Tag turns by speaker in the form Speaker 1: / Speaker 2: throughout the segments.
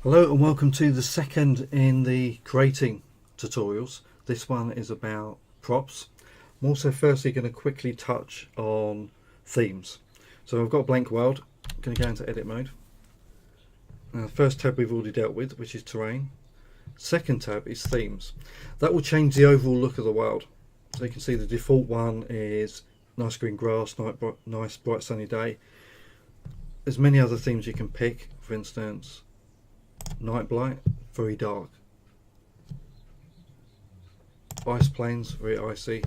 Speaker 1: Hello and welcome to the second in the creating tutorials. This one is about props. I'm also firstly going to quickly touch on themes. So I've got a blank world. I'm going to go into edit mode. Now the first tab we've already dealt with, which is terrain. Second tab is themes. That will change the overall look of the world. So you can see the default one is nice green grass, nice bright sunny day. There's many other themes you can pick. For instance, night blight, very dark. Ice plains, very icy.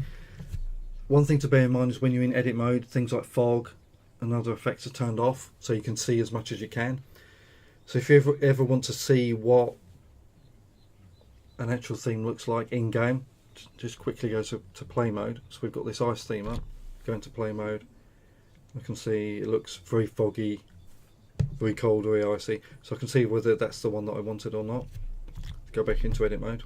Speaker 1: One thing to bear in mind is when you're in edit mode, things like fog and other effects are turned off, so you can see as much as you can. So if you ever want to see what an actual theme looks like in game, just quickly go to play mode. So we've got this ice theme up. Go into play mode. I can see it looks very foggy, very cold, very icy. So I can see whether that's the one that I wanted or not. Go back into edit mode.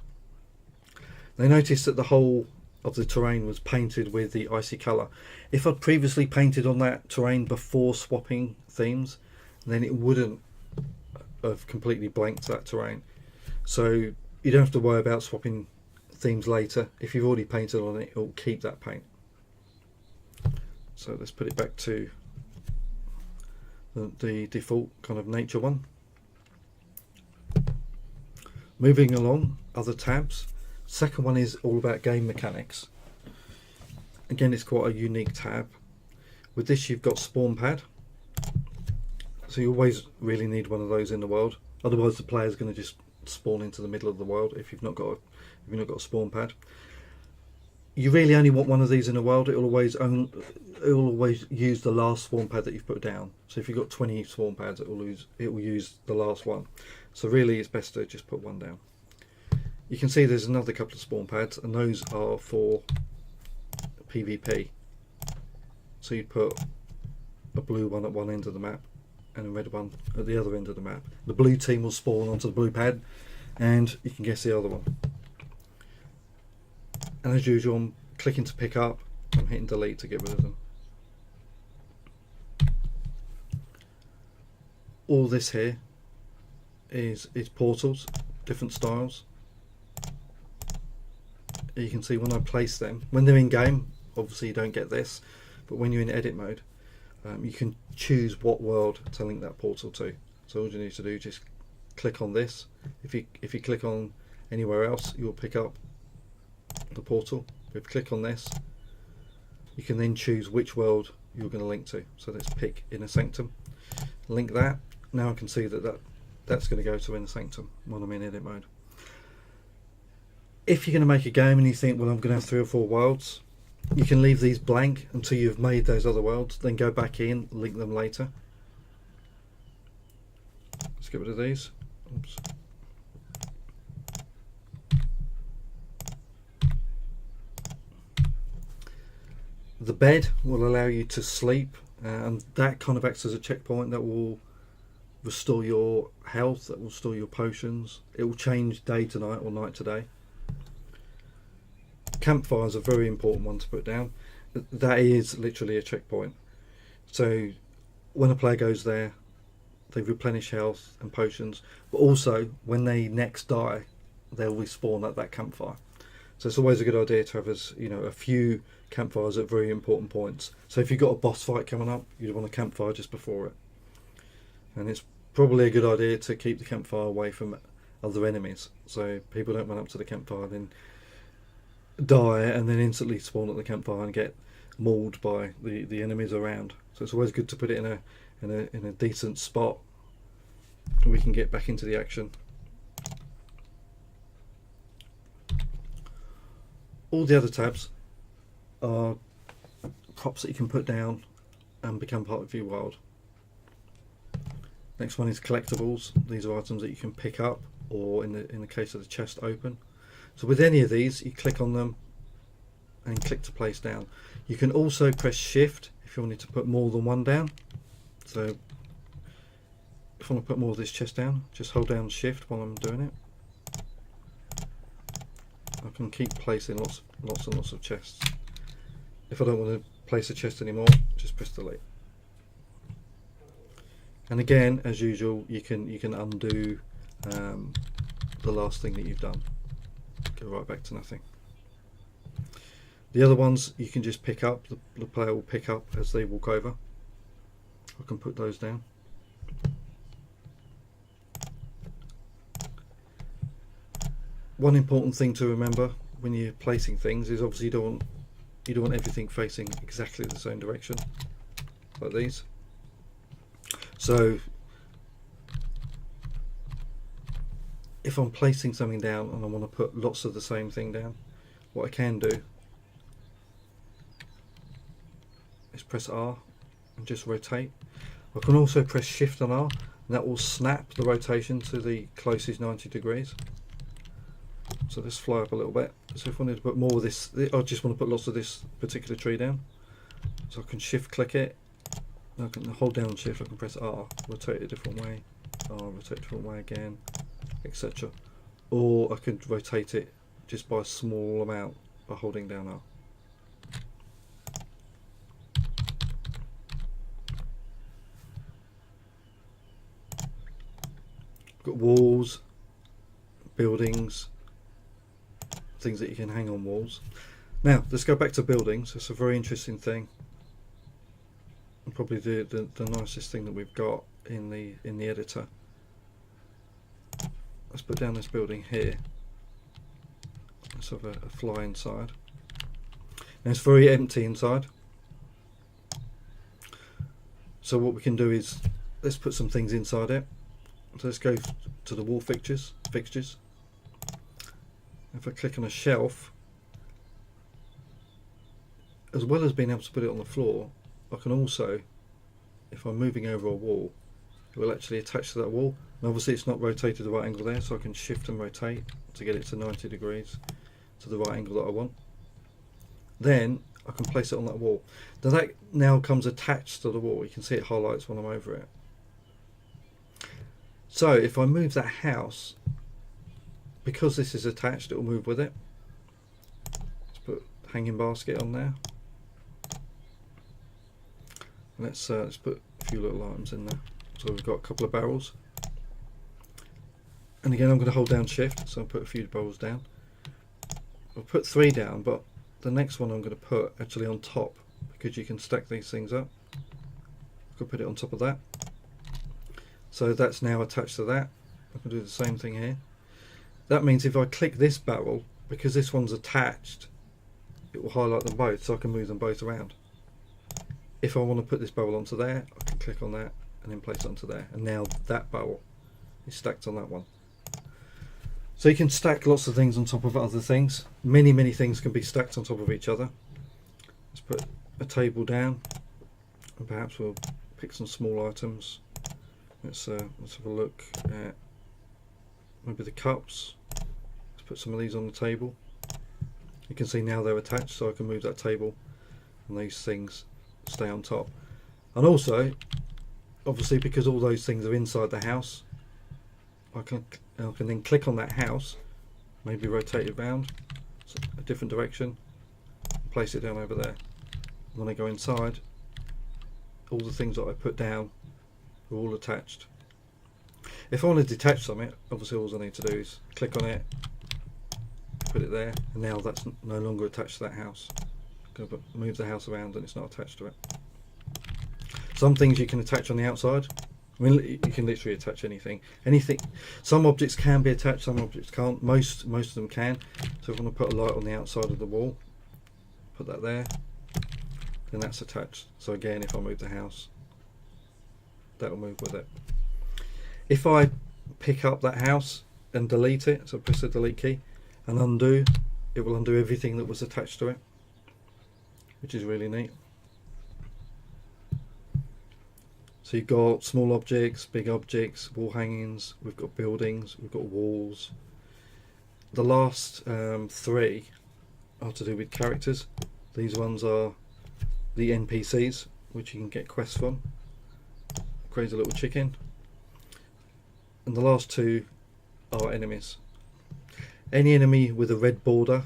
Speaker 1: They noticed that the whole of the terrain was painted with the icy colour. If I'd previously painted on that terrain before swapping themes, then it wouldn't have completely blanked that terrain. So you don't have to worry about swapping themes later. If you've already painted on it, it'll keep that paint. So let's put it back to the default kind of nature one. Moving along, other tabs. Second one is all about game mechanics. Again, it's quite a unique tab. With this you've got spawn pad. So you always really need one of those in the world. Otherwise the player's going to just spawn into the middle of the world if you've not got a spawn pad. You really only want one of these in the world. It will always use the last spawn pad that you've put down. So if you've got 20 spawn pads, it will use the last one. So really it's best to just put one down. You can see there's another couple of spawn pads, and those are for PvP. So you put a blue one at one end of the map and a red one at the other end of the map. The blue team will spawn onto the blue pad, and you can guess the other one. And as usual, I'm clicking to pick up, I'm hitting delete to get rid of them. All this here is portals, different styles. You can see when I place them, when they're in game, obviously you don't get this, but when you're in edit mode, you can choose what world to link that portal to. So all you need to do is just click on this. If you click on anywhere else, you'll pick up the portal. If you click on this, you can then choose which world you're going to link to. So let's pick Inner Sanctum, link that. Now I can see that's going to go to Inner Sanctum when I'm in edit mode. If you're going to make a game and you think, well, I'm going to have 3 or 4 worlds, you can leave these blank until you've made those other worlds, then go back in, link them later. Let's get rid of these. Oops. The bed will allow you to sleep, and that kind of acts as a checkpoint that will restore your health, that will restore your potions. It will change day to night or night to day. Campfires are a very important one to put down. That is literally a checkpoint. So when a player goes there, they replenish health and potions, but also when they next die, they'll respawn at that campfire. So it's always a good idea to have a few campfires at very important points. So if you've got a boss fight coming up, you'd want a campfire just before it. And it's probably a good idea to keep the campfire away from other enemies, so people don't run up to the campfire and then die and then instantly spawn at the campfire and get mauled by the enemies around. So it's always good to put it in a decent spot so we can get back into the action. All the other tabs are props that you can put down and become part of your world. Next one is collectibles. These are items that you can pick up, or in the case of the chest, open. So with any of these, you click on them and click to place down. You can also press shift if you wanted to put more than one down. So if I want to put more of this chest down, just hold down shift while I'm doing it. I can keep placing lots and lots of chests. If I don't want to place a chest anymore, just press delete. And again, as usual, you can undo the last thing that you've done. Go right back to nothing. The other ones you can just pick up, the player will pick up as they walk over. I can put those down. One important thing to remember when you're placing things is obviously you don't want everything facing exactly the same direction, like these. So if I'm placing something down and I want to put lots of the same thing down, what I can do is press R and just rotate. I can also press Shift and R, and that will snap the rotation to the closest 90 degrees. So let's fly up a little bit. So if I wanted to put more of this, I just want to put lots of this particular tree down. So I can Shift click it, I can hold down Shift, I can press R, rotate it a different way, R, rotate a different way again, etc. Or I could rotate it just by a small amount by holding down R. Got walls, buildings, things that you can hang on walls. Now let's go back to buildings. It's a very interesting thing, and probably the nicest thing that we've got in the editor. Let's put down this building here. Let's have a fly inside. Now it's very empty inside. So what we can do is let's put some things inside it. So let's go to the wall fixtures. If I click on a shelf, as well as being able to put it on the floor, I can also, if I'm moving over a wall, it will actually attach to that wall. And obviously it's not rotated the right angle there, so I can shift and rotate to get it to 90 degrees to the right angle that I want. Then I can place it on that wall. That now comes attached to the wall. You can see it highlights when I'm over it. So if I move that house, because this is attached, it will move with it. Let's put hanging basket on there. Let's put a few little items in there. So we've got a couple of barrels. And again, I'm going to hold down Shift, so I'll put a few barrels down. I'll put 3 down, but the next one I'm going to put actually on top, because you can stack these things up. I could put it on top of that. So that's now attached to that. I can do the same thing here. That means if I click this barrel, because this one's attached, it will highlight them both, so I can move them both around. If I want to put this barrel onto there, I can click on that and then place it onto there, and now that barrel is stacked on that one. So you can stack lots of things on top of other things. Many things can be stacked on top of each other. Let's put a table down, and perhaps we'll pick some small items. Let's have a look at maybe the cups. Let's put some of these on the table. You can see now they're attached, so I can move that table and these things stay on top. And also, obviously, because all those things are inside the house, I can then click on that house, maybe rotate it around a different direction, and place it down over there. And when I go inside, all the things that I put down are all attached. If I want to detach something, obviously all I need to do is click on it, put it there, and now that's no longer attached to that house. I'm going to move the house around and it's not attached to it. Some things you can attach on the outside. I mean, you can literally attach anything. Some objects can be attached, some objects can't. Most of them can. So if I want to put a light on the outside of the wall, put that there, then that's attached. So again, if I move the house, that will move with it. If I pick up that house and delete it, so press the delete key and undo, it will undo everything that was attached to it, which is really neat. So you've got small objects, big objects, wall hangings, we've got buildings, we've got walls. The last 3 are to do with characters. These ones are the NPCs, which you can get quests from. Crazy little chicken. And the last 2 are enemies. Any enemy with a red border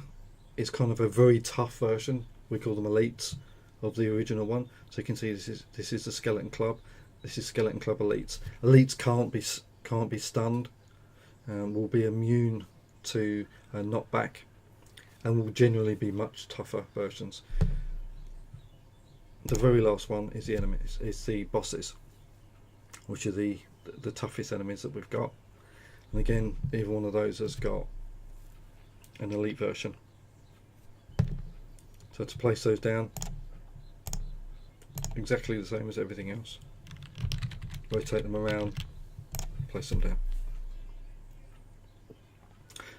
Speaker 1: is kind of a very tough version. We call them elites of the original one. So you can see this is the Skeleton Club. This is Skeleton Club elites. Elites can't be stunned. will be immune to knockback, and will generally be much tougher versions. The very last one is the enemies, is the bosses, which are the toughest enemies that we've got. And again, either one of those has got an elite version. So to place those down, exactly the same as everything else. Rotate them around, place them down.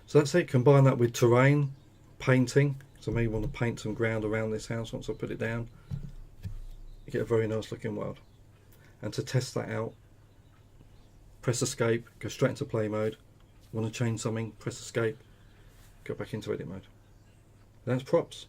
Speaker 1: So that's it. Combine that with terrain, painting. So I may want to paint some ground around this house once I put it down. You get a very nice looking world. And to test that out, press escape, go straight into play mode. Want to change something, press escape, go back into edit mode. That's props.